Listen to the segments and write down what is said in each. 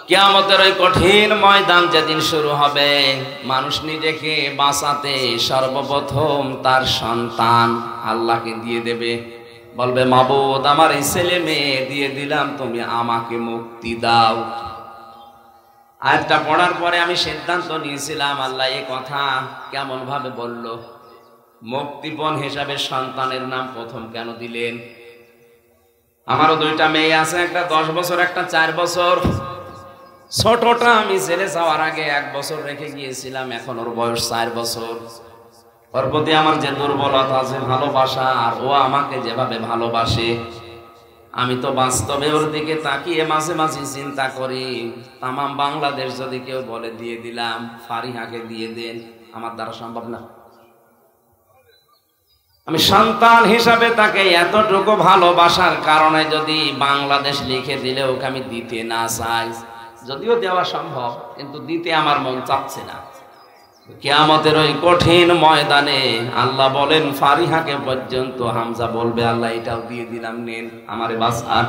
কিয়ামতের ওই কঠিন ময়দান যেদিন শুরু হবে, মানুষ নিজেকে বাঁচাতে সর্বপ্রথম তার সন্তান আল্লাহকে দিয়ে দেবে। বলবে, মাবুদ আমার এই ছেলে মেয়ে দিয়ে দিলাম, তুমি আমাকে মুক্তি দাও। আয়াতটা পড়ার পরে আমি সিদ্ধান্ত নিয়েছিলাম, আল্লাহ এই কথা কেমন ভাবে বলল, মুক্তিপণ হিসাবে সন্তানের নাম প্রথম কেন দিলেন? আমারও দুইটা মেয়ে আছে, একটা 10 বছর, একটা 4 বছর। ছোটটা আমি ছেলে যাওয়ার আগে 1 বছর রেখে গিয়েছিলাম, এখন ওর বয়স 4 বছর। ওর প্রতি আমার যে দুর্বলতা আছে, ভালোবাসা, আর ও আমাকে যেভাবে ভালোবাসে, আমি তো বাস্তবে ওর দিকে তাকিয়ে মাঝে মাঝে চিন্তা করি, তামাম বাংলাদেশ যদি কেউ বলে দিয়ে দিলাম, ফারিহাকে দিয়ে দেন, আমার দ্বারা সম্ভব না। আমি সন্তান হিসাবে তাকে এতটুকু ভালোবাসার কারণে যদি বাংলাদেশ লিখে দিলে ওকে আমি দিতে না চাই, যদিও দেওয়া সম্ভব, কিন্তু দিতে আমার মন চাচ্ছে না। কিয়ামতের ওই কঠিন ময়দানে আল্লাহ বলেন, ফারিহাকে পর্যন্ত হামজা বলবে, আল্লাহ এটাও দিয়ে দিলাম, নেন আমারে বাঁচান।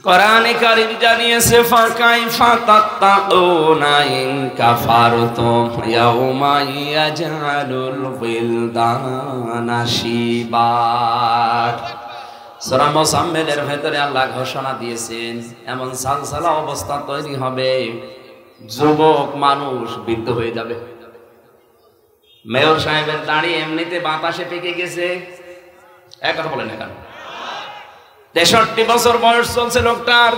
কোরআনে কারীম জানিয়েছে, ফাকাইফা তাত্তাকুনা ইন কাফারতুম ইয়াউমা ইয়াজআলুল বিলদানা শিবা। সূরা মুসাম্মিলের ভেতরে আল্লাহ ঘোষণা দিয়েছেন, এমন সালসালা অবস্থা তৈরি হবে, যুবক মানুষ বৃদ্ধ হয়ে যাবে। মেয়র সাহেবের দাড়ি এমনিতে বাতাসে পেকে গেছে, কথা বলেন না কেন? 63 বছর বয়স চলছে লোকটার,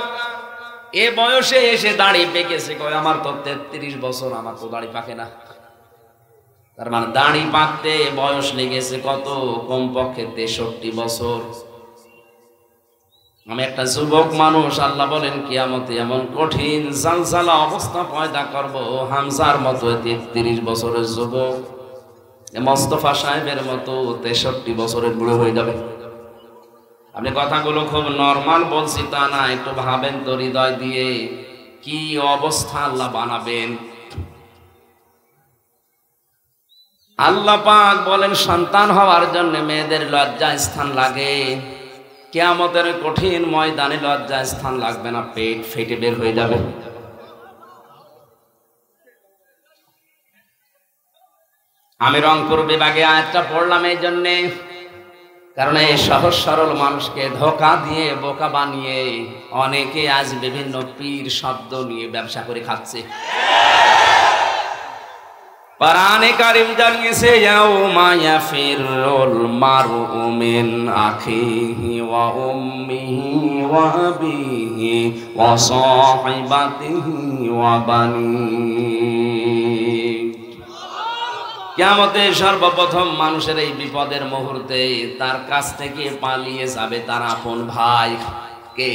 এ বয়সে এসে দাড়ি পেকেছে। কয় আমার তো 33 বছর, আমার তো দাড়ি পাকে না। তার মানে দাড়ি পাকতে বয়স লেগেছে কত? কমপক্ষে 63 বছর। আমি একটা যুবক মানুষ, আল্লাহ বলেন কিয়ামতে এমন কঠিন জালজালা অবস্থা পয়দা করব, হামজার মতো 33 বছরের যুবক, মোস্তফা সাহেবের মতো 63 বছরের বুড়ো হয়ে যাবে। আপনি কথাগুলো খুব নরমাল বলছি তা না, একটু ভাবেন তো হৃদয় দিয়ে, কি অবস্থা আল্লাহ বানাবেন। আল্লাহ পাক বলেন, সন্তান হওয়ার জন্য মেয়েদের লজ্জা স্থান লাগে, কিয়ামতের কঠিন ময়দানে লজ্জা স্থান লাগবে না, পেট ফেটে বের হয়ে যাবে। আমি রংপুর বিভাগে আয়াতটা পড়লাম এই জন্যে, কারণ এই সহজ সরল মানুষকে ধোঁকা দিয়ে বোকা বানিয়ে অনেকে আজ বিভিন্ন পীর শব্দ নিয়ে ব্যবসা করে খাচ্ছে। কোরআনে কারীম জানিয়েছে, ইয়াউমা ইয়াফিরুল মারউ মিন আখিহি ওয়া উম্মিহি ওয়া আবিহি ওয়া সাহিবাতিহি ওয়া বানিহি। কিয়ামতে সর্বপ্রথম মানুষের এই বিপদের মুহূর্তে তার কাছ থেকে পালিয়ে যাবে তার আপন ভাই। কে?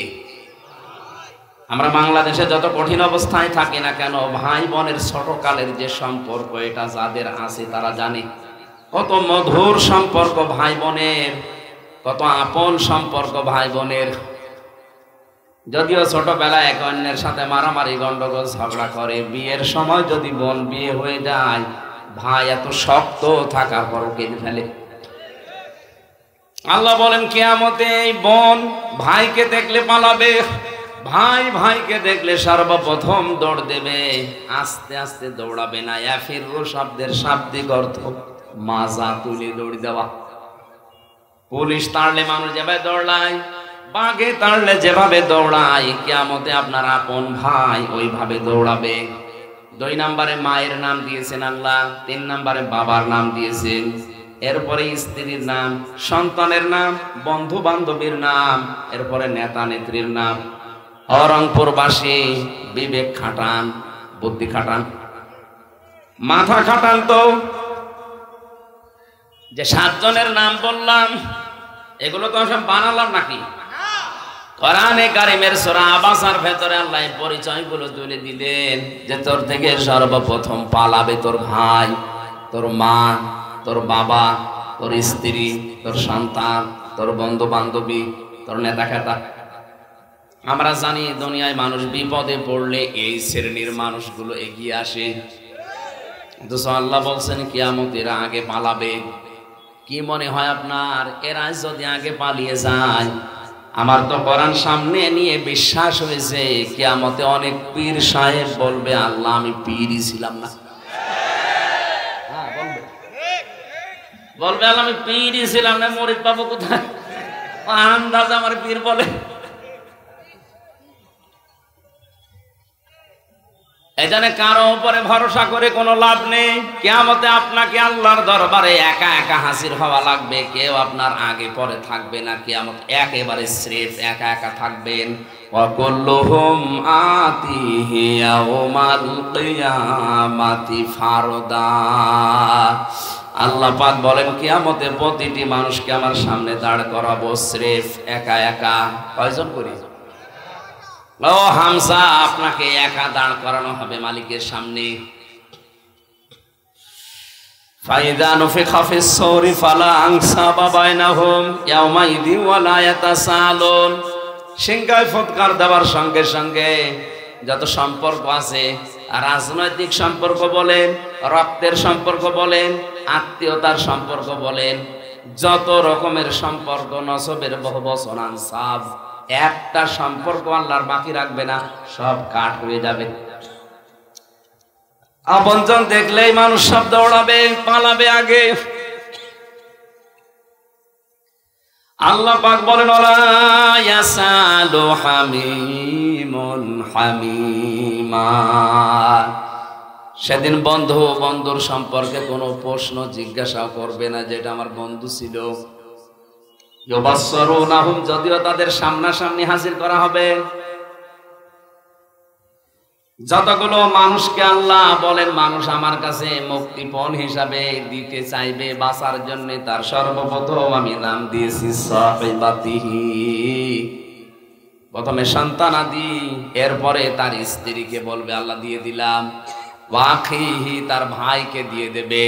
আমরা বাংলাদেশে যত কঠিন অবস্থায় থাকি না কেন, ভাই বোনের ছোটকালের যে সম্পর্ক, এটা যাদের আছে তারা জানে কত মধুর সম্পর্ক ভাই বোনের, কত আপন সম্পর্ক ভাই বোনের। যদিও ছোটবেলায় এক অন্যের সাথে মারামারি গন্ডগোল ঝগড়া করে, বিয়ের সময় যদি বোন বিয়ে হয়ে যায়, ভাই এত শক্ত থাকার পরও কেঁদে ফেলে। আল্লাহ বলেন কিয়ামতে এই বোন ভাইকে দেখলে পালাবে, ভাই ভাইকে দেখলে সর্বপ্রথম দৌড় দেবে, আস্তে আস্তে দৌড়াবে না। ইয়াফিরু শব্দের শাব্দিক অর্থ মাজা তুলে দৌড় দেওয়া। পুলিশ তাড়লে মানুষ যেভাবে দৌড়ায়, বাঘে তাড়লে যেভাবে দৌড়ায়, কিয়ামতে আপনার আপন ভাই ওইভাবে দৌড়াবে। 2 নম্বরে মায়ের নাম দিয়েছেন আল্লাহ, 3 নম্বরে বাবার নাম দিয়েছেন, এরপরে স্ত্রীর নাম, সন্তানের নাম, বন্ধু বান্ধবীর নাম, এরপরে নেতা নেত্রীর নাম। রংপুরবাসী বিবেক খাটান, বুদ্ধি খাটান, মাথা খাটান তো। যে 7 জনের নাম বললাম, এগুলো তো সব বানালাম নাকি? কোরআনে কারীমের সূরা আবাসার ভেতরে আল্লাহ পরিচয়গুলো তুলে দিলেন, যে তোর থেকে সর্বপ্রথম পালাবে তোর ভাই, তোর মা, তোর বাবা, তোর স্ত্রী, তোর সন্তান, তোর বন্ধু বান্ধবী, তোর নেতা খেতা। আমরা জানি দুনিয়ায় মানুষ বিপদে পড়লে এই শ্রেণীর মানুষগুলো এগিয়ে আসে, কিন্তু আল্লাহ বলছেন কিয়ামতের আগে পালাবে। কি মনে হয় আপনার, এরা যদি আগে পালিয়ে যায়, আমার তো কোরআন সামনে নিয়ে বিশ্বাস হয়েছে কিয়ামতে অনেক পীর সাহেব বলবে আল্লাহ আমি পীরই ছিলাম না। বলবে আল্লাহ আমি পীরই ছিলাম না, মরিদ পাবো কোথায়? আন্দাজ আমার পীর বলে। এখানে কারো উপরে ভরসা করে কোনো লাভ নেই। কিয়ামতে আপনাকে আল্লাহর দরবারে একা একা হাজির হওয়া লাগবে, কেউ আপনার আগে পরে থাকবে না। কিয়ামত একেবারে স্রেফ একা একা থাকবেন। ওয়া কুল্লুহুম আতিহি ইয়াউমাল কিয়ামাতি ফারদা। আল্লাহ পাক বলেন কিয়ামতে প্রতিটি মানুষকে আমার সামনে দাঁড় করাবো স্রেফ একা একা। কয়জন করি? ও হামজা, আপনাকে একা দাঁড় করানো হবে মালিকের সামনে। ফাইদা নুফিখা ফিস সূরি ফালা আনসাবা বাইনাহুম ইয়াউমাইযি ওয়ালা ইয়াতাসালুন। সিংহায় ফুৎকার দেওয়ার সঙ্গে সঙ্গে যত সম্পর্ক আছে, রাজনৈতিক সম্পর্ক বলেন, রক্তের সম্পর্ক বলেন, আত্মীয়তার সম্পর্ক বলেন, যত রকমের সম্পর্ক নসবের বহুবচন আনসাব, একটা সম্পর্ক আল্লাহর বাকি রাখবে না, সব কাট হয়ে যাবে। আপনজন দেখলেই মানুষ সব দৌড়াবে, পালাবে আগে। আল্লাহ পাক বলেন ওয়ালা ইয়াসালু হামিমুন হামিমা। সেদিন বন্ধু বন্ধুর সম্পর্কে কোনো প্রশ্ন জিজ্ঞাসা করবে না, যেটা আমার বন্ধু ছিল। ইউবাসসিরুনাহুম, যদিও তাদের সামনাসামনি হাজির করা হবে। যতগুলো মানুষকে আল্লাহ বলেন মানুষ আমার কাছে মুক্তিপণ হিসাবে দিতে চাইবে বাঁচার জন্য, তার সর্বপ্রথম আমি নাম দিয়েছি সাহিবাতিহি। প্রথমে সন্তানাদি, এরপরে তার স্ত্রীকে বলবে আল্লাহ দিয়ে দিলাম। ওয়াখিহি, তার ভাইকে দিয়ে দেবে।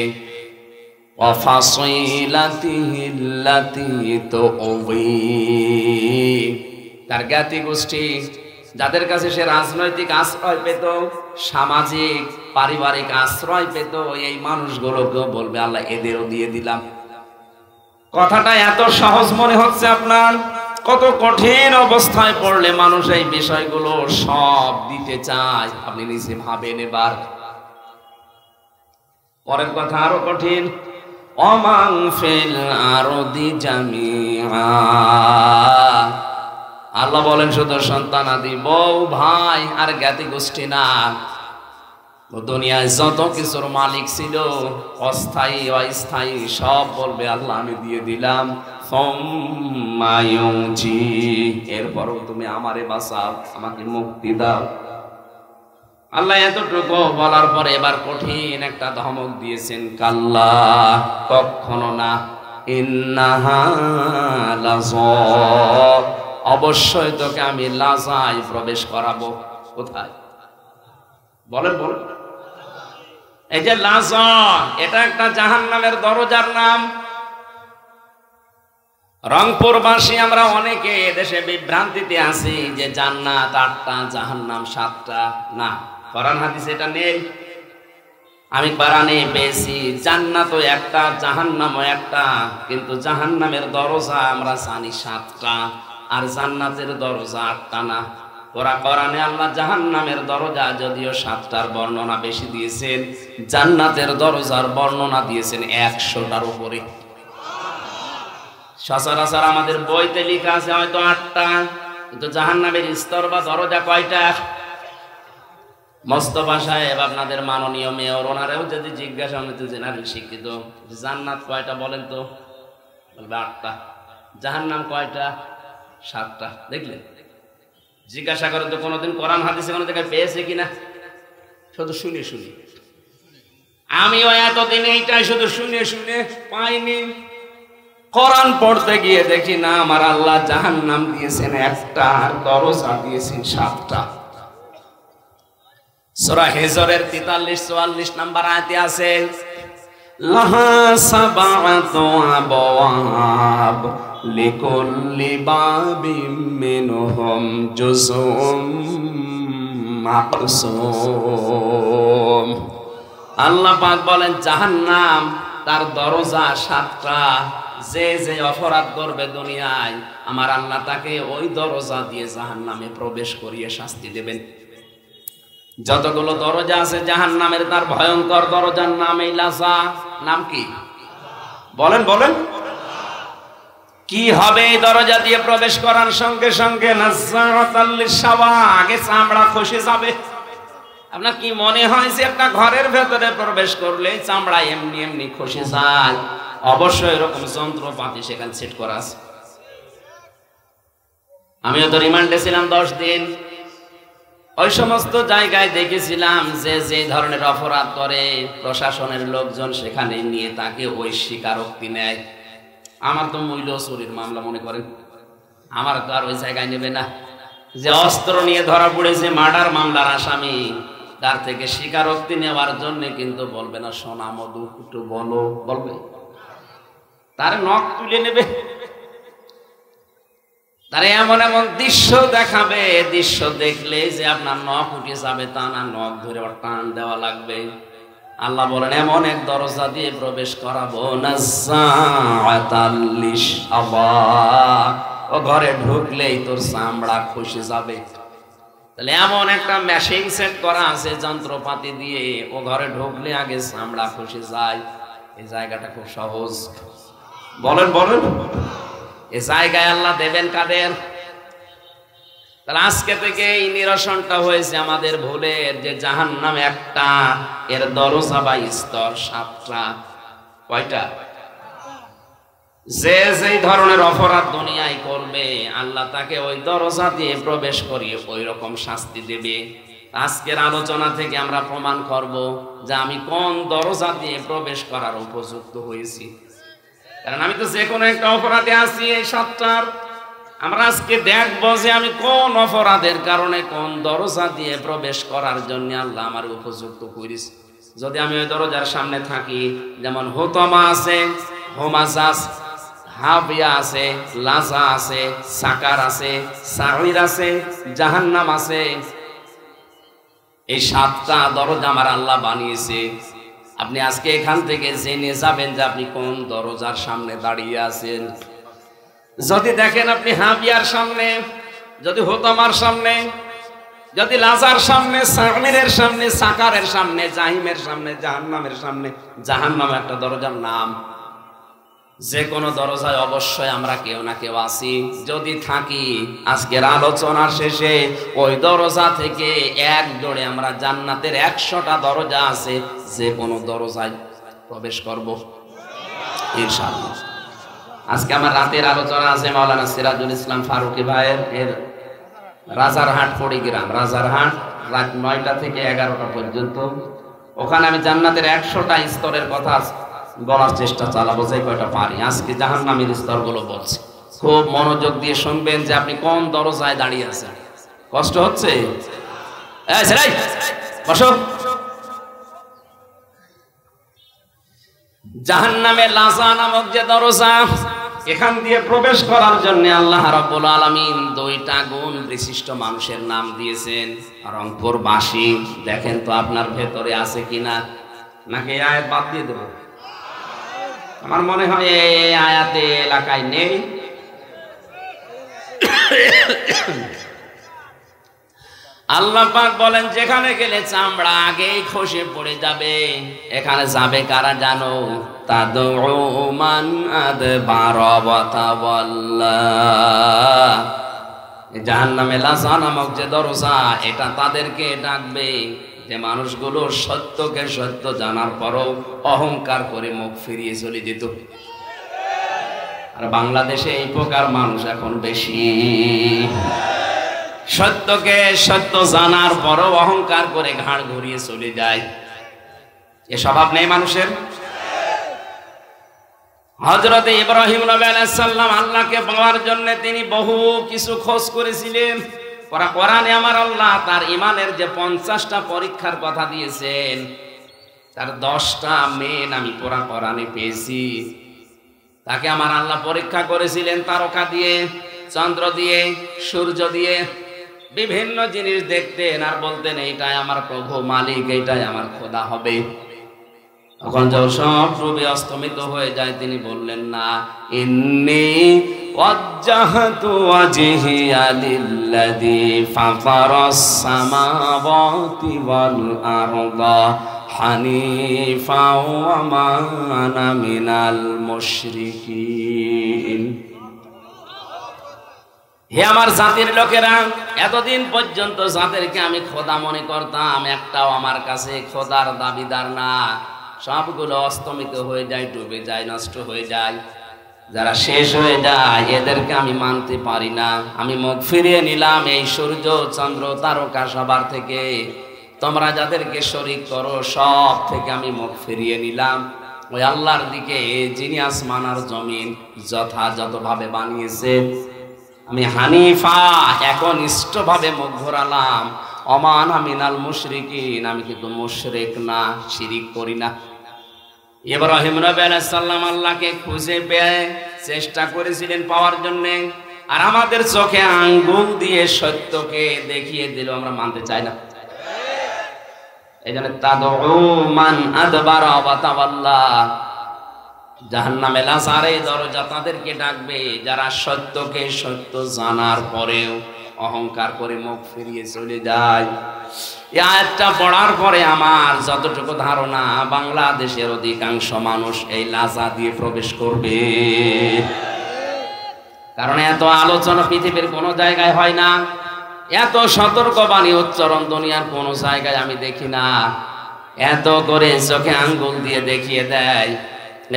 তার জ্ঞাতি গোষ্ঠী, যাদের কাছে সে রাজনৈতিক আশ্রয় পেত, সামাজিক পারিবারিক আশ্রয় পেত, এই মানুষগুলোকেও বলবে আল্লাহ এদেরও দিয়ে দিলাম। কথাটা এত সহজ মনে হচ্ছে আপনার, কত কঠিন অবস্থায় পড়লে মানুষ এই বিষয়গুলো সব দিতে চায়, আপনি নিজে ভাবেন। এবার পরের কথা আরো কঠিন। ওমান ফিল আরদি জামিআ। আল্লাহ বলেন শুধু সন্তানাদি, বউ, ভাই আর জ্ঞাতি গোষ্ঠী না, দুনিয়ায় যত কিছুর মালিক ছিল, অস্থায়ী অস্থায়ী, সব বলবে আল্লাহ আমি দিয়ে দিলাম। এরপরও তুমি আমারে বাঁচাও, আমাকে মুক্তি দাও। আল্লাহ এতটুকু বলার পরে এবার কঠিন একটা ধমক দিয়েছেন, কাল্লা, কখনো না, ইন্নাহা লাযা, অবশ্যই তোকে আমি লাজায় প্রবেশ করাবো। কোথায়? বলেন বলেন। এই যে লাজা, এটা একটা জাহান্নামের দরজার নাম। রংপুরবাসী আমরা অনেকে এদেশে বিভ্রান্তিতে আছি যে জান্নাত ৮টা, জাহান্নাম ৭টা। না, কোরআন হাদিসে এটা নেই। আমি কোরআনে পেয়েছি জান্নাতও একটা, জাহান্নামও একটা, কিন্তু জাহান্নামের দরজা আমরা জানি ৭টা, আর জান্নাতের দরজা ৮টা না। ওরা কোরআনে আল্লাহ জাহান্নামের দরজা যদিও ৭টার বর্ণনা বেশি দিয়েছেন, জান্নাতের দরজার বর্ণনা দিয়েছেন ১০০টার উপরে। সচরাচর আমাদের বইতে লেখা আছে হয়তো ৮টা, কিন্তু জাহান্নামের স্তর বা দরজা কয়টা? মোস্তফা সাহেব, আপনাদের মাননীয় মেয়র, ওনারেও যদি জিজ্ঞাসা, আমি তো জেনারেল শিক্ষিত, জান্নাত কয়টা বলেন তো, বলবে ৮টা। জাহান্নাম কয়টা? ৭টা। দেখলেন? জিজ্ঞাসা করে তো কোনোদিন কোরআন হাদিসে কোনো জায়গায় পেয়েছে কিনা? শুধু শুনে শুনে। আমিও এতদিন এইটাই শুধু শুনে শুনে পাইনি। কোরআন পড়তে গিয়ে দেখি না, আমার আল্লাহ জাহান্নাম দিয়েছেন ১টা, আর দরজা দিয়েছেন ৭টা। সূরা হিজরের ৪৩-৪৪ নাম্বার আয়াতে আছে, লাহা সাবআতু আবওয়াব লিকুল্লি বাবিম মিনহুম জুজউম মাকসুম। আল্লাহ পাক বলেন জাহান্নাম তার দরজা ৭টা, যে যে অপরাধ করবে দুনিয়ায় আমার আল্লাহ তাকে ওই দরজা দিয়ে জাহান্নামে প্রবেশ করিয়ে শাস্তি দেবেন। যতগুলো দরজা আছে জাহান্নামের, তার ভয়ঙ্কর দরজার নাম এই লাজা। নাম কি বলেন বলেন? কি হবে এই দরজা দিয়ে প্রবেশ করার সঙ্গে সঙ্গে? নাযারাতাল লিশাওয়া, আগে চামড়া খসে যাবে। আপনার কি মনে হয় যে একটা ঘরের ভেতরে প্রবেশ করলে চামড়া এমনি এমনি খসে যায়? অবশ্যই এরকম যন্ত্রপাতি সেখানে সেট করা আছে। আমিও তো রিমান্ডে ছিলাম 10 দিন। ওই সমস্ত জায়গায় দেখেছিলাম যে যে ধরনের অপরাধ করে প্রশাসনের লোকজন সেখানে নিয়ে তাকে ওই স্বীকারোক্তি নেয়। আমার তো মূল্য চুরির মামলা মনে করেন, আমার তো আর ওই জায়গায় নেবে না। যে অস্ত্র নিয়ে ধরা পড়েছে মার্ডার মামলার আসামি, তার থেকে স্বীকারোক্তি নেওয়ার জন্য কিন্তু বলবে না সোনা মধু একটু বলো, বলবে তার নখ তুলে নেবে, তার এমন এমন দৃশ্য দেখাবে, দৃশ্য দেখলে যে আপনার নখ উঠে যাবে তা না, নখ ধরে টান দেওয়া লাগবে। আল্লাহ বলেন এমন এক দরজা দিয়ে প্রবেশ করাবো, নাযারাতাল লিশাওয়া, ও ঘরে ঢুকলেই তোর চামড়া খসে যাবে। তাহলে এমন একটা মেশিন সেট করা আছে যন্ত্রপাতি দিয়ে, ও ঘরে ঢুকলে আগে চামড়া খসে যায়। এই জায়গাটা খুব সহজ, বলেন বলেন? এই জায়গায় আল্লাহ দেবেন কাদের? তাহলে আজকে থেকে এই নিরসনটা হয়েছে আমাদের ভুলের, যে জাহান্নাম একটা, এর দরজা বা স্তর 7টা। কয়টা? যে যেই ধরনের অপরাধ দুনিয়ায় করবে আল্লাহ তাকে ওই দরজা দিয়ে প্রবেশ করিয়ে ওই রকম শাস্তি দেবে। আজকের আলোচনা থেকে আমরা প্রমাণ করব যে আমি কোন দরজা দিয়ে প্রবেশ করার উপযুক্ত হয়েছি। কারণ আমি তো যে কোনো একটা অপরাধে আছি এই 7টার। আমরা আজকে দেখবো যে আমি কোন অপরাধের কারণে কোন দরজা দিয়ে প্রবেশ করার জন্য আল্লাহ আমার উপযুক্ত করেছি। যদি আমি ওই দরজার সামনে থাকি, যেমন হুতামা আছে, হোমাজাস, হাবিয়া আছে, লাজা আছে, সাকার আছে, সাঈর আছে, জাহান্নাম আছে, এই 7টা দরজা আমার আল্লাহ বানিয়েছে। আপনি আজকে এখান থেকে জেনে যাবেন যে আপনি কোন দরজার সামনে দাঁড়িয়ে আছেন। যদি দেখেন আপনি হাবিয়ার সামনে, যদি হুতামার সামনে, যদি লাজার সামনে, সামিরের সামনে, সাকারের সামনে, জাহিমের সামনে, জাহান্নামের সামনে, জাহান্নাম একটা দরজার নাম। যে কোনো দরজায় অবশ্যই আমরা কেউ না কেউ আছি। যদি থাকি, আজকের আলোচনার শেষে ওই দরজা থেকে এক দৌড়ে আমরা জান্নাতের 100টা দরজা আছে, যে কোনো দরজায় প্রবেশ করব ইনশাআল্লাহ। আজকে আমার রাতের আলোচনা আছে মাওলানা সিরাজুল ইসলাম ফারুকী ভাইয়ের, এর রাজারহাট পড়িগ্রাম, রাজারহাট, রাত 9টা থেকে 11টা পর্যন্ত। ওখানে আমি জান্নাতের 100টা স্তরের কথা বলার চেষ্টা চালাবো, যে কয়টা পারি। আজকে জাহান্নামের স্তরগুলো বলছি, খুব মনোযোগ দিয়ে শুনবেন যে আপনি কোন দরজায় দাঁড়িয়ে আছেন। কষ্ট হচ্ছে? বসো। জাহান্নামের লাজা নামক যে দরজা, এখান দিয়ে প্রবেশ করার জন্য আল্লাহ রাব্বুল আলামিন 2টা গুণ বিশিষ্ট মানুষের নাম দিয়েছেন। রংপুরবাসী, দেখেন তো আপনার ভেতরে আছে কিনা, নাকি এই আয়াত বাদ দিয়ে দেব? আমার মনে হয় এই আয়াতে এলাকায় নেই। আল্লাহ পাক বলেন যেখানে গেলে চামড়া আগেই খসে পড়ে যাবে, এখানে যাবে কারা জানো? তাদউ মান আদবারা ওয়া তাওয়াল্লা। জাহান্নামে লাজা নামক যে দরজা, এটা তাদেরকে ডাকবে যে মানুষগুলো সত্যকে সত্য জানার পরও অহংকার করে মুখ ফিরিয়ে চলে যেত। আর বাংলাদেশে এই প্রকার মানুষ এখন বেশি। সত্যকে সত্য জানার পরও অহংকার করে ঘাড় ঘুরিয়ে চলে যায়। এ স্বভাব নেই মানুষের। হযরত ইব্রাহিম নবী আলাইহিস সালাম আল্লাহকে পাওয়ার জন্য তিনি বহু কিছু খোঁজ করেছিলেন। কোরআনে আমার আল্লাহ তার ঈমানের যে 50টা পরীক্ষার কথা দিয়েছেন, তার 10টা মেন আমি কোরআনে পেয়েছি। তাকে আমার আল্লাহ পরীক্ষা করেছিলেন তারকা দিয়ে, চন্দ্র দিয়ে, সূর্য দিয়ে। বিভিন্ন জিনিস দেখতেন আর বলতেন এইটাই আমার প্রভু মালিক, এইটাই আমার খোদা হবে। এখন যখন সব রূপে অস্তমিত হয়ে যায় তিনি বললেন না, ইন্নী ওয়াজ্জাহতু ওয়াজহিয়া লিল্লাযী ফাতারাস সামাওয়াতি ওয়াল আরদা হানিফা ওয়া মা আনা মিনাল মুশরিকিন। হে আমার জাতির লোকেরা, এতদিন পর্যন্ত যাদেরকে আমি খোদা মনে করতাম একটাও আমার কাছে খোদার দাবিদার না, সবগুলো অস্তমিত হয়ে যায়, ডুবে যায়, নষ্ট হয়ে যায়। যারা শেষ হয়ে যায় এদেরকে আমি মানতে পারি না। আমি মুখ ফিরিয়ে নিলাম এই সূর্য চন্দ্র তারকা সবার থেকে, তোমরা যাদেরকে শরীক করো সব থেকে আমি মুখ ফিরিয়ে নিলাম ওই আল্লাহর দিকে, যিনি আসমান আর জমিন যথাযথভাবে বানিয়েছে। আমি হানিফা একনিষ্ঠভাবে মুখ ঘোরালাম, অমান মিনাল মুশরিকিন, আমি কিন্তু মুশরিক না, শিরিক করি না। ইব্রাহিম নবী আলাইহিস সালাম আল্লাহকে খুঁজে পেয়ে চেষ্টা করেছিলেন পাওয়ার জন্য, আর আমাদের চোখে আঙ্গুল দিয়ে সত্যকে দেখিয়ে দিল, আমরা মানতে চাই না। এইজন্য তাদউ মান আদবারা ওয়া তাওয়াল্লা, জাহান্নামে লাজারে দরজা তাদেরকে ডাকবে যারা সত্যকে সত্য জানার পরেও অহংকার করে মুখ ফিরিয়ে চলে যায়। এই আয়াতটা পড়ার পরে আমার যতটুকু ধারণা, বাংলাদেশের অধিকাংশ মানুষ এই লাজা দিয়ে প্রবেশ করবে। কারণ এত আলোচনা পৃথিবীর কোনো জায়গায় হয় না, এত সতর্কবাণী উচ্চারণ দুনিয়ার কোনো জায়গায় আমি দেখি না। এত করে চোখে আঙ্গুল দিয়ে দেখিয়ে দেয়,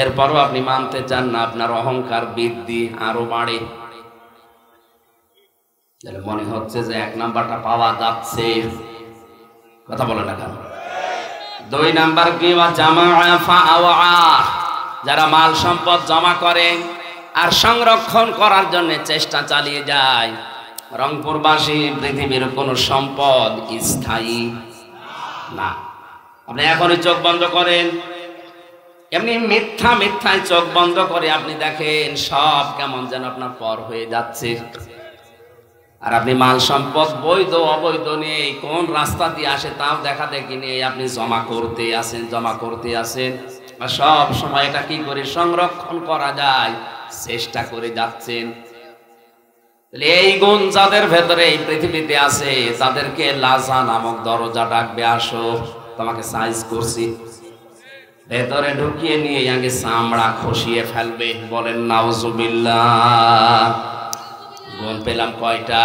এরপরও আপনি মানতে চান না, আপনার অহংকার বৃদ্ধি আরো বাড়ে। মনে হচ্ছে যে 1 নাম্বারটা পাওয়া যাচ্ছে, কথা বলে না কেন? 2 নাম্বার কি? যারা মাল সম্পদ জমা করে আর সংরক্ষণ করার জন্য চেষ্টা চালিয়ে যায়। রংপুরবাসী, পৃথিবীর কোন সম্পদ স্থায়ী না। আপনি এখনই চোখ বন্ধ করেন, এমনি মিথ্যায় চোখ বন্ধ করে আপনি দেখেন সব কেমন যেন আপনার পর হয়ে যাচ্ছে। আর আপনি মাল সম্পদ বৈধ অবৈধ নিয়ে কোন রাস্তা দিয়ে আসে তাও দেখা দেখি নিয়ে আপনি জমা করতে আসেন, আর সব সময় এটা কি করে সংরক্ষণ করা যায় চেষ্টা করে যাচ্ছেন। এই গুণ যাদের ভেতরে এই পৃথিবীতে আছে তাদেরকে লাজা নামক দরজা ডাকবে, আসো তোমাকে সাইজ করছি। ভেতরে ঢুকিয়ে নিয়ে আগে চামড়া খসিয়ে ফেলবে। বলেন নাউজুবিল্লাহ। গুণ পেলাম কয়টা?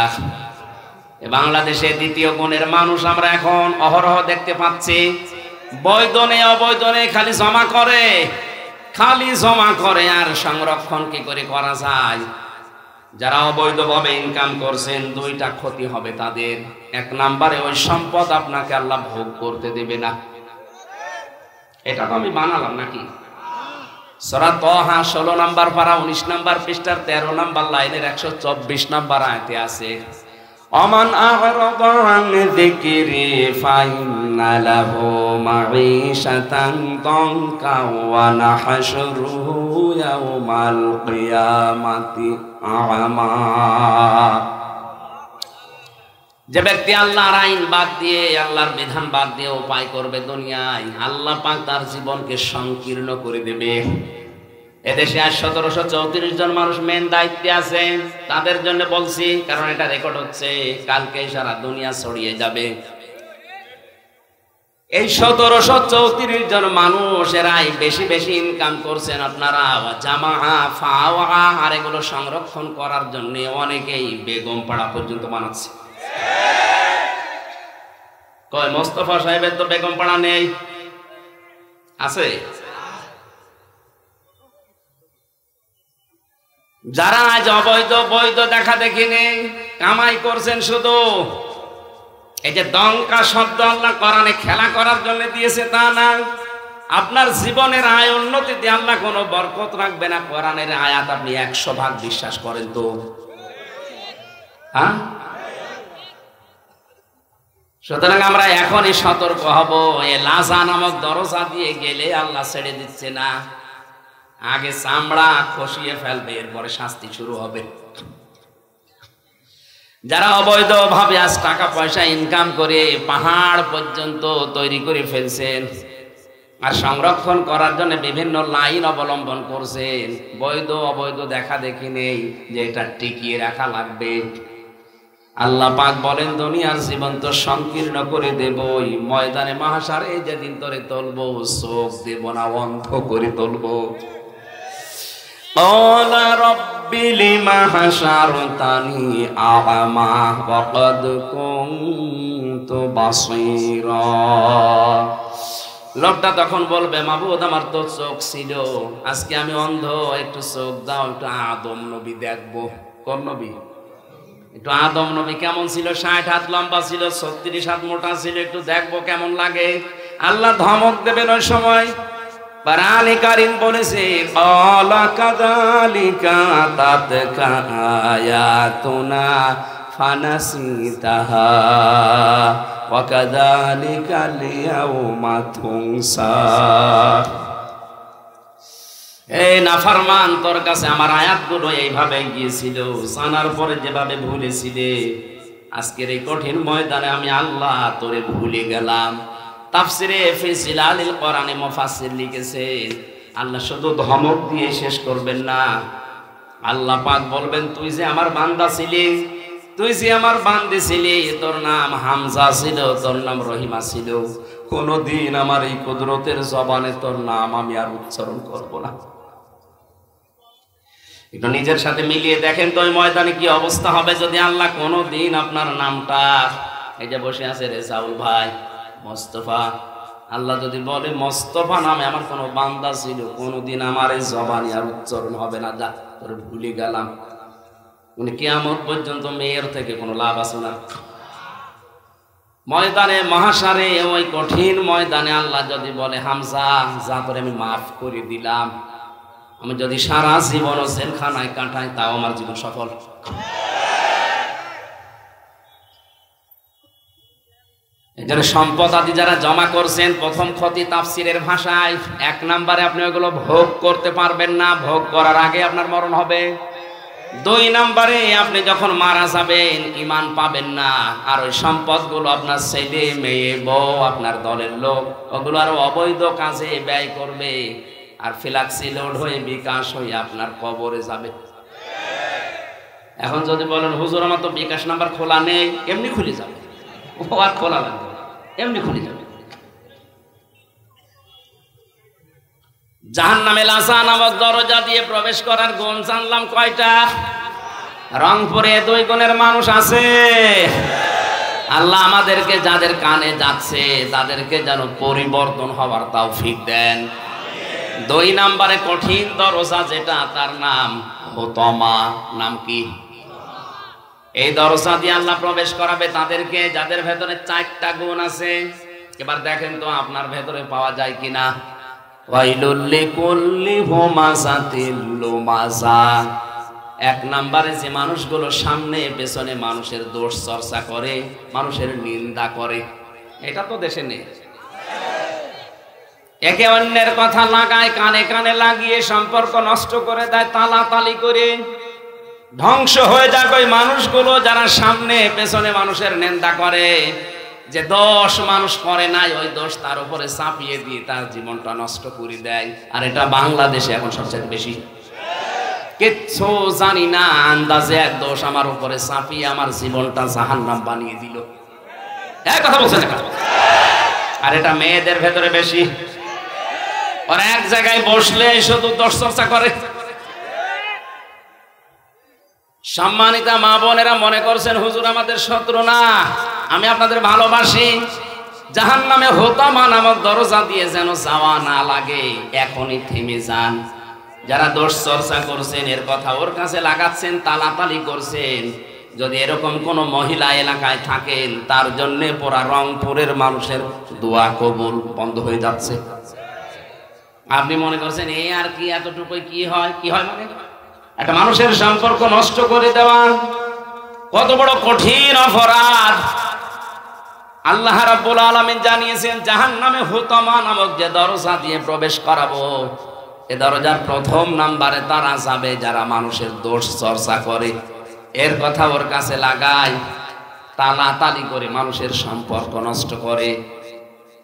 বাংলাদেশে 2য় গুণের মানুষ আমরা এখন অহরহ দেখতে পাচ্ছি। বৈধনে অবৈধনে খালি জমা করে আর সংরক্ষণ কি করে করা যায়। যারা অবৈধভাবে ইনকাম করছেন 2টা ক্ষতি হবে তাদের। 1 নম্বরে ওই সম্পদ আপনাকে আল্লাহ ভোগ করতে দেবে না। এটা তো আমি বানালাম নাকি? সূরা তাহা 16 নম্বর পারা 19 নম্বর পৃষ্ঠার 13 নম্বর লাইনের 124 নম্বর আয়াতে আছে, অমান আ'রাদা আন যিকরি ফাইন্না লাহু মাঈশাতান দানকা ওয়া নাহশুরুহু ইয়াওমাল কিয়ামাতি আ'মা। যে ব্যক্তি আল্লাহর আইন বাদ দিয়ে, আল্লাহর বিধান বাদ দিয়ে উপায় করবে দুনিয়ায়, আল্লাহ পাক তার জীবনকে সংকীর্ণ করে দেবে। এদেশে আজ 1734 জন মানুষ মেন দায়িত্বে আছে, তাদের জন্য বলছি, কারণ এটা রেকর্ড হচ্ছে, কালকে সারা দুনিয়া ছড়িয়ে যাবে। এই 1734 জন মানুষ এরাই বেশি বেশি ইনকাম করছেন। আপনারা জামা ফাওয়া আর এগুলো সংরক্ষণ করার জন্য অনেকেই বেগম পাড়া পর্যন্ত বানাচ্ছে। কয় মোস্তফা সাহেবের তো বেগম পাড়া নেই, আছে? যারা আজ অবৈধ বৈধ দেখা দেখি নেই কামাই করছেন, শুধু এই যে দঙ্কা শব্দ আল্লাহ কোরআনে খেলা করার জন্য দিয়েছে তা না। আপনার জীবনের আয় উন্নতিতে আল্লাহ কোনো বরকত রাখবে না। কোরআনের আয়াত আপনি 100% বিশ্বাস করেন তো? হ্যাঁ, সুতরাং আমরা এখনই সতর্ক হব। এ লাজা নামক দরজা দিয়ে গেলে আল্লাহ ছেড়ে দিচ্ছে না, আগে চামড়া খসিয়ে ফেলবে, এরপরে শাস্তি শুরু হবে। যারা অবৈধভাবে আজ টাকা পয়সা ইনকাম করে পাহাড় পর্যন্ত তৈরি করে ফেলছেন, আর সংরক্ষণ করার জন্য বিভিন্ন লাইন অবলম্বন করছেন। বৈধ অবৈধ দেখা দেখি নেই যে এটা টিকিয়ে রাখা লাগবে। আল্লাহ পাক বলেন দুনিয়ার জীবন তো সংকীর্ণ করে দেবই, ময়দানে মাহশারে যেদিন তোরে তুলবো চোখ দেব না, অন্ধ করে তুলবো। ক্বালা রাব্বি লিমা হাশারতানি আ'মা ওয়া ক্বাদ কুনতু বাসীরা। লোকটা তখন বলবে মাবুদ আমার তো চোখ ছিল, আজকে আমি অন্ধ, একটু চোখ দাও, একটু আদম নবী দেখবো। কোন নবী? একটু আদম নবী কেমন ছিল? 60 হাত লম্বা ছিল, 36 হাত মোটা ছিল, একটু দেখবো কেমন লাগে। আল্লাহ ধমক দেবেন ওই সময়। কোরআনে কারীম বলেছে ক্বালা কাযালিকা আতাতকা আয়াতুনা ফানাসিতাহা ওয়া কাযালিকা লিয়াউমা তুনসা। এই নাফরমান, তোর কাছে আমার আয়াতগুলো এইভাবে গিয়েছিল, জানার পরে যেভাবে ভুলেছিলে, আজকের এই কঠিন ময়দানে আমি আল্লাহ তোরে ভুলে গেলাম। তাফসিরে ফি জিলালিল কোরআনে মুফাসসির লিখেছে আল্লাহ শুধু ধমক দিয়ে শেষ করবেন না, আল্লাহ পাক বলবেন তুই যে আমার বান্দা ছিলি, তুই যে আমার বান্দী ছিলি, তোর নাম হামজা ছিল, তোর নাম রহিমা ছিল, কোনদিন আমার এই কুদরতের জবানে তোর নাম আমি আর উচ্চারণ করব না। একটু নিজের সাথে মিলিয়ে দেখেন তো ওই ময়দানে কি অবস্থা হবে যদি আল্লাহ কোনদিন আপনার নামটা, এই যে বসে আছে রেজাউল ভাই, মোস্তফা, আল্লাহ যদি বলে মোস্তফা নামে আমার কোনো বান্দা ছিল, কোনদিন আমার এই জবানি আর উচ্চারণ হবে না, যা তোরে ভুলে গেলাম, উনি কিয়ামত পর্যন্ত মেয়ের থেকে কোনো লাভ আছে না। ময়দানে মাহশারে, ওই কঠিন ময়দানে আল্লাহ যদি বলে হামজা যা তোরে আমি মাফ করে দিলাম, আমি যদি সারা জীবন জেলখানায় কাটাই তাও আমার জীবন সফল। এখানে সম্পদ আদি যারা জমা করছেন, প্রথম ক্ষতি তাফসিরের ভাষায় 1 নম্বরে আপনি ওগুলো ভোগ করতে পারবেন না, ভোগ করার আগে আপনার মরণ হবে। 2 নম্বরে আপনি যখন মারা যাবেন ঈমান পাবেন না, আর ওই সম্পদগুলো আপনার ছেলে মেয়ে বউ আপনার দলের লোক ওগুলো আরো অবৈধ কাজে ব্যয় করবে, আর ফ্ল্যাক্সি লোড হয়ে বিকাশ হয়ে আপনার কবরে যাবে। এখন যদি বলেন হুজুর আমার তো বিকাশ নাম্বার খোলা নেই, এমনি খুলে যাবে, ও আর খোলা লাগবে না, এমনি খুলে যাবে। জাহান্নামে লাসা নামক দরজা দিয়ে প্রবেশ করার গুণ জানলাম কয়টা? রংপুরে 2 গুণের মানুষ আছে। আল্লাহ আমাদেরকে যাদের কানে যাচ্ছে তাদেরকে যেন পরিবর্তন হওয়ার তৌফিক দেন। 2 নম্বরে কঠিন দরজা যেটা, তার নাম হুতমা। নাম কি? এই দরজা দিয়ে আল্লাহ প্রবেশ করাবে তাদেরকে যাদের ভেতরে 4টা গুণ আছে। এবার দেখেন তো আপনার ভেতরে পাওয়া যায় কিনা। ওয়াইলুল লিকুল্লি হুমাযাতিল লুমাযা। 1 নম্বরে যে মানুষগুলো সামনে পেছনে মানুষের দোষ চর্চা করে, মানুষের নিন্দা করে, এটা তো দেশে নেই। একে অন্যের কথা লাগায়, কানে কানে লাগিয়ে সম্পর্ক নষ্ট করে দেয়, তালাতালি করে ধ্বংস হয়ে যায় ওই মানুষগুলো যারা সামনে পেছনে মানুষের নিন্দা করে। যে দোষ মানুষ করে নাই, ওই দোষ তার উপরে চাপিয়ে দিয়ে তার জীবনটা নষ্ট করে দেয়। আর এটা বাংলাদেশে এখন সবচেয়ে বেশি। কিচ্ছু জানি না, আন্দাজে এক দোষ আমার উপরে চাপিয়ে আমার জীবনটা জাহান্নাম বানিয়ে দিল। কথা বলছেন? আর এটা মেয়েদের ভেতরে বেশি। ওরা এক জায়গায় বসলে শুধু দোষ চর্চা করে। সম্মানিতা মা বোনেরা মনে করছেন হুজুর আমাদের শত্রু না, আমি আপনাদের ভালোবাসি। জাহান্নামে হুতমা নামক দরজা দিয়ে যেন যাওয়া না লাগে, এখনই থেমে যান। যারা দোষ চর্চা করছেন, এর কথা ওর কাছে লাগাচ্ছেন, তালাতালি করছেন, যদি এরকম কোন মহিলা এলাকায় থাকেন, তার জন্য পুরা রংপুরের মানুষের দোয়া কবুল বন্ধ হয়ে যাচ্ছে। আপনি মনে করছেন এই আর কি, এতটুকু কি হয়? কি হয় মানে একটা মানুষের সম্পর্ক নষ্ট করে দেওয়া কত বড় কঠিন অপরাধ। আল্লাহ রাব্বুল আলামিন জানিয়েছেন জাহান্নামে হুতমা নামক যে দরজা দিয়ে প্রবেশ করাবো, এ দরজার 1 নম্বরে তারা যাবে যারা মানুষের দোষ চর্চা করে, এর কথা ওর কাছে লাগায়, তালাতালি করে মানুষের সম্পর্ক নষ্ট করে।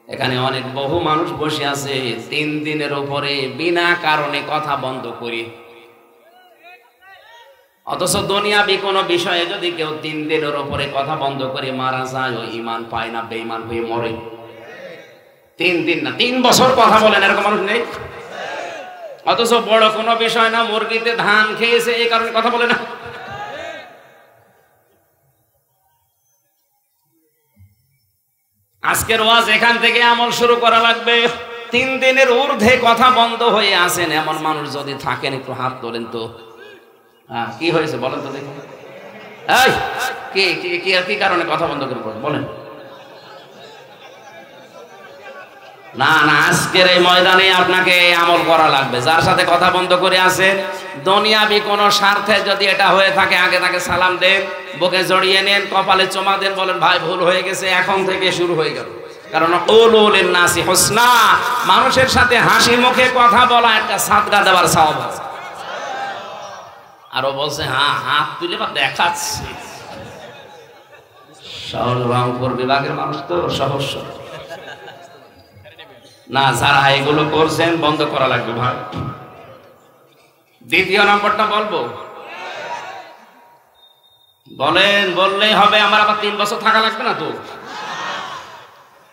এখানে অনেক বহু মানুষ বসে আছে 3 দিনের উপরে বিনা কারণে কথা বন্ধ করি, অথচ দুনিয়াবি কোনো বিষয়ে যদি কেউ 3 দিনের উপরে কথা বন্ধ করে মারা যায়, ও ঈমান পায় না, বেঈমান হয়ে মরে। 3 দিন না, 3 বছর কথা বলেন এরকম মানুষ নেই? অথচ বড় কোনো বিষয় না, মুরগিতে ধান খেয়েছে এই কারণে কথা বলে না। আজকের ওয়াজ এখান থেকে আমল শুরু করা লাগবে। 3 দিনের ঊর্ধ্বে কথা বন্ধ হয়ে আছেন এমন মানুষ যদি থাকেন একটু হাত তোলেন তো। কি হয়েছে বলেন তো দেখি। কি কারণে কথা বন্ধ করে বলেন? না না, আজকের এই ময়দানে আপনাকে আমল করা লাগবে। যার সাথে কথা বন্ধ করে আছে দুনিয়াবি কোনো স্বার্থে যদি এটা হয়ে থাকে, আগে তাকে সালাম দেন, বুকে জড়িয়ে নেন, কপালে চুমা দেন, বলেন ভাই ভুল হয়ে গেছে, এখন থেকে শুরু হয়ে গেল। কারণ কুলু লিন-নাসি হুসনা, মানুষের সাথে হাসি মুখে কথা বলা একটা সাদকা দেওয়ার সওয়াব আছে। আরো বলছে হাত তুলে বা দেখাচ্ছে। শহর রংপুর বিভাগের মানুষ তো সহজ না, যারা এগুলো করছেন বন্ধ করা লাগবে ভাই। দ্বিতীয় নম্বরটা বলবো, বলেন, বললেই হবে। আমার আবার 3 বছর থাকা লাগবে না তো।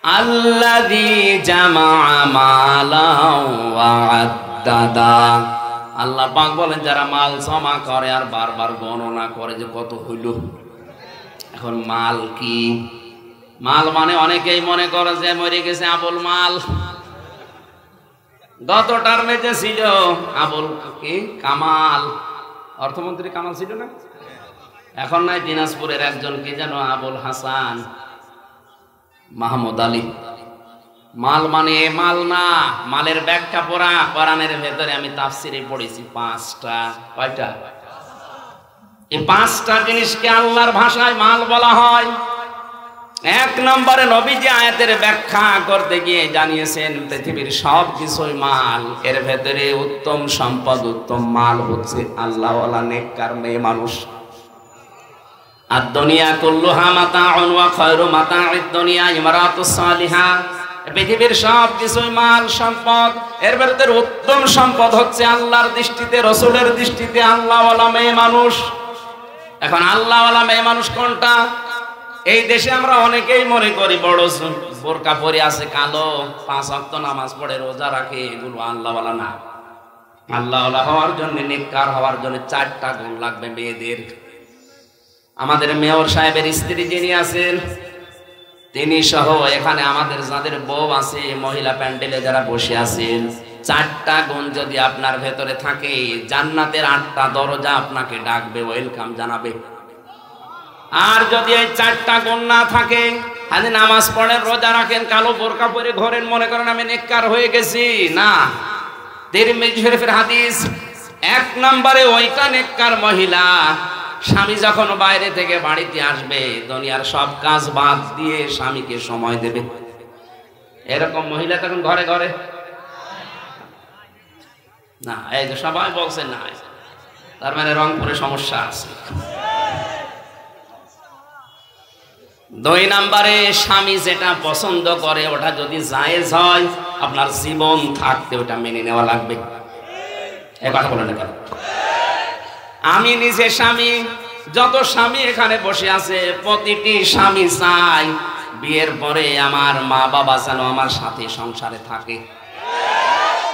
আল্লাযী জামাআ মালাও ওয়া আদ্দাদা, আল্লাহ পাক বলেন যারা মাল জমা করে আর বারবার গণনা করে যে কত হইল। এখন মাল কি? মাল মানে অনেকেই মনে করে যে মরে গেছে আবুল মাল। গত টার্মে যে ছিল আবুল কি কামাল, অর্থমন্ত্রী কামাল ছিল না? এখন নাই, দিনাজপুরের একজন কি যেন আবুল হাসান মাহমুদ আলী। মাল মানে মাল না, মালের ব্যাখ্যা পড়া কোরআনের ভেতরে আমি তাফসিরে পড়েছি 5টা। কয়টা? এই 5টা জিনিসকে আল্লাহর ভাষায় মাল বলা হয়। 1 নম্বরে নবীজি আয়াতের ব্যাখ্যা করতে গিয়ে জানিয়েছেন পৃথিবীর সব কিছুই মাল, এর ভেতরে উত্তম সম্পদ, উত্তম মাল হচ্ছে আল্লাহওয়ালা নেককার মেয়ে মানুষ। আর দুনিয়া কুল্লুহা মাতাউন ওয়া খায়রু মাতাউদ দুনিয়া ইমরাতুস সালিহা, পৃথিবীর সব কিছুই মাল সম্পদ, এর ভেতরে উত্তম সম্পদ হচ্ছে আল্লাহর দৃষ্টিতে, রাসূলের দৃষ্টিতে আল্লাহওয়ালা মেয়ে মানুষ। এখন আল্লাহওয়ালা মেয়ে মানুষ কোনটা? এই দেশে আমরা অনেকেই মনে করি বড় বোরকা পরে আছে, কালো, 5 ওয়াক্ত নামাজ পড়ে, রোজা রাখে, এগুলো আল্লাহওয়ালা না। আল্লাহওয়ালা হওয়ার জন্য, নেককার হওয়ার জন্য 4টা গুণ লাগবে মেয়েদের। আমাদের মেয়র সাহেবের স্ত্রী যিনি আছেন, তিনি সহ এখানে আমাদের যাদের বউ আছে, মহিলা প্যান্ডেলে যারা বসে আছেন, 4টা গুণ যদি আপনার ভেতরে থাকে, জান্নাতের 8টা দরজা আপনাকে ডাকবে, ওয়েলকাম জানাবে। আর যদি এই 4টা গুণ না থাকে, আপনি নামাজ পড়েন, রোজা রাখেন, কালো বোরকা পরে ঘোরেন, মনে করেন আমি নেককার হয়ে গেছি, না। তিরমিজি শরীফের হাদিস, 1 নম্বরে ওইটা নেককার মহিলা স্বামী যখন বাইরে থেকে বাড়িতে আসবে, দুনিয়ার সব কাজ বাদ দিয়ে স্বামীকে সময় দেবে। এরকম মহিলা তখন ঘরে ঘরে না। এই যে সবাই বলছে না, তার মানে রংপুরে সমস্যা আছে। 2 নম্বরে স্বামী যেটা পছন্দ করে ওটা যদি জায়েজ হয়, আপনার জীবন থাকতে ওটা মেনে নেওয়া লাগবে। এই কথা বলেন না। আমি নিজে স্বামী, যত স্বামী এখানে বসে আছে প্রতিটি স্বামী চাই বিয়ের পরে আমার মা বাবা যেন আমার সাথে সংসারে থাকে।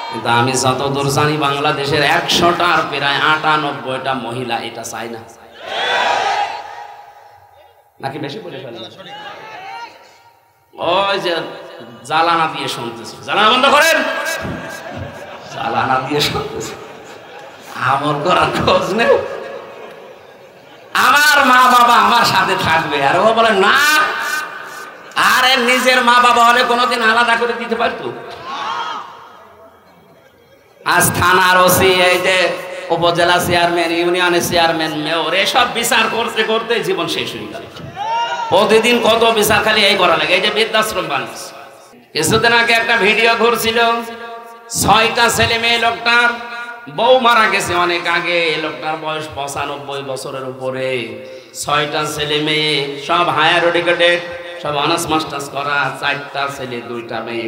কিন্তু আমি যতদূর জানি বাংলাদেশের 100টার প্রায় 98টা মহিলা এটা চায় না। নাকি বেশি বলে ফেললাম? ওই যে জ্বালানা দিয়ে শুনতেছে, জ্বালানা বন্ধ করেন, জ্বালানা দিয়ে শুনতেছে, আমল করার খোঁজ নেই। আমার মা বাবা আমার সাথে থাকবে, আর ও বলে না। আরে নিজের মা বাবা হলে কোনোদিন আলাদা করে দিতে পারতো? আজ থানার ওসি, এই যে উপজেলা চেয়ারম্যান, ইউনিয়নের চেয়ারম্যান, মেয়র, এসব বিচার করতে করতে জীবন শেষ হয়ে গেল। প্রতিদিন কত বিচার খালি এই করা লাগে। এই যে বৃদ্ধাশ্রম বানিয়েছে, কিছুদিন আগে একটা ভিডিও ঘুরছিল, 6টা ছেলে মেয়ে, লোকটার বউ মারা গেছে অনেক আগে, লোকটার বয়স 95 বছরের উপরে, 6টা ছেলে মেয়ে, সব হায়ার এডুকেটেড, সব অনার্স মাস্টার্স করা, 4টা ছেলে 2টা মেয়ে,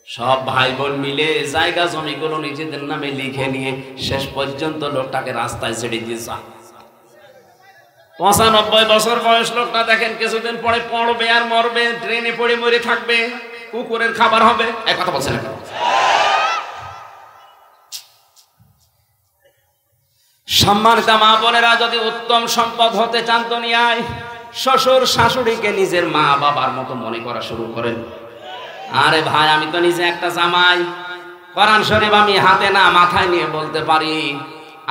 সব ভাই বোন মিলে জায়গা জমিগুলো নিজেদের নামে লিখে নিয়ে শেষ পর্যন্ত লোকটাকে রাস্তায় ছেড়ে দিয়েছে। 95 বছর বয়স লোকটা, দেখেন কিছুদিন পরে পড়বে আর মরবে, ট্রেনে পড়ে মরে থাকবে, কুকুরের খাবার হবে। এক কথা বলছে না? সম্মানিত মা বোনেরা, যদি উত্তম সম্পদ হতে চান দুনিয়ায়, শ্বশুর শাশুড়িকে নিজের মা বাবার মতো মনে করা শুরু করেন। আরে ভাই, আমি তো নিজে একটা জামাই, কোরআন শরীফ আমি হাতে না মাথায় নিয়ে বলতে পারি,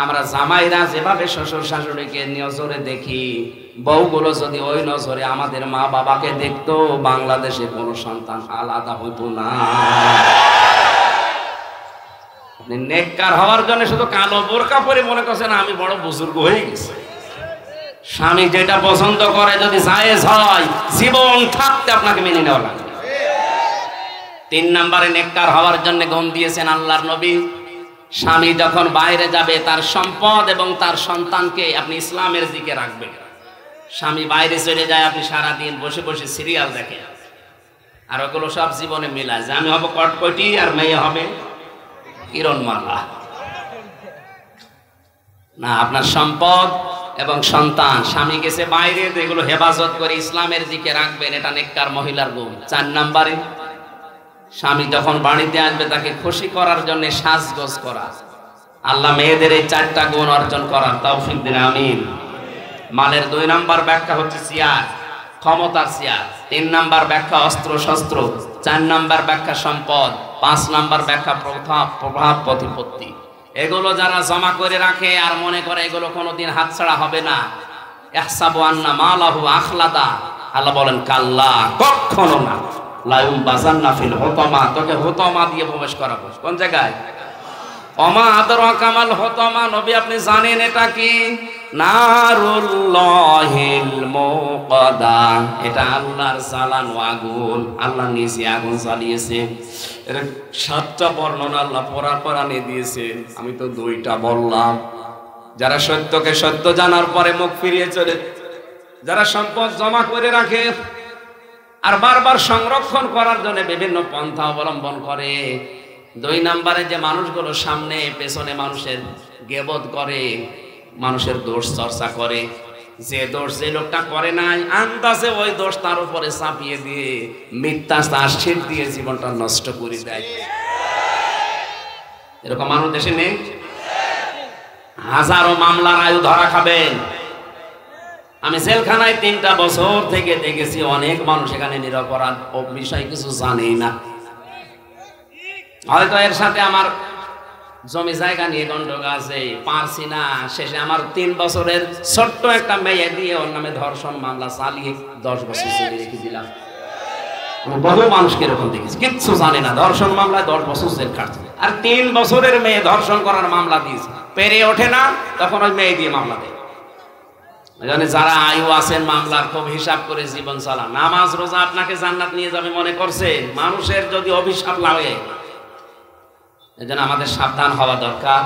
আমরা জামাইরা যেভাবে শ্বশুর শাশুড়িকে নজরে দেখি, বউগুলো যদি ওই নজরে আমাদের মা বাবাকে দেখতো, বাংলাদেশে কোনো সন্তান আলাদা হতো না। নেককার হওয়ার জন্য শুধু কালো বোরকা পরে মনে করছেন আমি বড় বুজুর্গ হয়ে গেছি। স্বামী যেটা পছন্দ করে যদি জায়েজ হয়, জীবন থাকতে আপনাকে মেনে নেওয়া লাগবে। 3 নম্বরে নেককার হওয়ার জন্য গুণ দিয়েছেন আল্লাহর নবী, স্বামী যখন বাইরে যাবে তার সম্পদ এবং তার সন্তানকে আপনি ইসলামের দিকে রাখবেন। স্বামী বাইরে চলে যায়, আপনি সারাদিন বসে বসে সিরিয়াল দেখেন, আর ওগুলো সব জীবনে মিলায় যে আমি হব কটকটি আর মেয়ে হবে কিরণমালা। না, আপনার সম্পদ এবং সন্তান, স্বামী গেছে বাইরে, এগুলো হেফাজত করে ইসলামের দিকে রাখবেন, এটা নেককার মহিলার গুণ। 4 নম্বরে স্বামী যখন বাড়িতে আসবে তাকে খুশি করার জন্য সাজগোজ করা। আল্লাহ মেয়েদের এই 4টা গুণ অর্জন করার তৌফিক দিন, আমিন। মালের 2 নম্বর ব্যাখ্যা হচ্ছে চেয়ার, ক্ষমতার চেয়ার। 3 নম্বর ব্যাখ্যা অস্ত্র শস্ত্র। 4 নম্বর ব্যাখ্যা সম্পদ। 5 নম্বর ব্যাখ্যা প্রভাব প্রতিপত্তি। এগুলো যারা জমা করে রাখে আর মনে করে এগুলো কোনোদিন হাতছাড়া হবে না, ইহসাবু আন্না মালাহু আখলাদা, আল্লাহ বলেন কাল্লা, কখনো না। লায়ুম বাজান্না ফিল হুতামা, তোকে হুতামা দিয়ে প্রবেশ করাবো। কোন জায়গায়? ওমা আদরাকা মাল হুতামা, নবী আপনি জানেন এটা কি? নারুল্লাহিল মুকাদা, এটা আল্লাহর জ্বালানো আগুন, আল্লাহ নিজে আগুন জ্বালিয়েছে। এর 7টা বর্ণনা আল্লাহ কোরআনে দিয়েছে, আমি তো 2টা বললাম। যারা সত্যকে সত্য জানার পরে মুখ ফিরিয়ে চলে, যারা সম্পদ জমা করে রাখে আর বারবার সংরক্ষণ করার জন্য বিভিন্ন পন্থা অবলম্বন করে। 2 নম্বরে যে মানুষগুলো সামনে পেছনে মানুষের গীবত করে, মানুষের দোষ চর্চা করে, যে দোষ যে লোকটা করে নাই আন্দাজে ওই দোষ তার উপরে চাপিয়ে দিয়ে মিথ্যা আশ্বাস দিয়ে জীবনটা নষ্ট করে দেয়। এরকম মানুষ দেশে নেই? হাজারো মামলার আয়ু ধরা খাবেন। আমি জেলখানায় 3টা বছর থেকে দেখেছি অনেক মানুষ এখানে নিরপরাধ, ও বিষয় কিছু জানেই না। হয়তো এর সাথে আমার জমি জায়গা নিয়ে গন্ডগোল আছে, পারছি না, শেষে আমার 3 বছরের ছোট্ট একটা মেয়ে দিয়ে ওর নামে ধর্ষণ মামলা চালিয়ে 10 বছর জেলে রেখে দিলাম। বহু মানুষকে এরকম দেখেছি, কিচ্ছু জানে না, ধর্ষণ মামলায় 10 বছর জেল কাটছে। আর 3 বছরের মেয়ে ধর্ষণ করার মামলা দিয়েছে, পেরে ওঠে না, তখন ওই মেয়ে দিয়ে মামলা দেয়। যারা আয়ু আছেন মামলার, খুব হিসাব করে জীবন চালান। নামাজ রোজা আপনাকে জান্নাত নিয়ে যাবে মনে করছে, মানুষের যদি অভিশাপ লাগে, এজন্য আমাদের সাবধান হওয়া দরকার।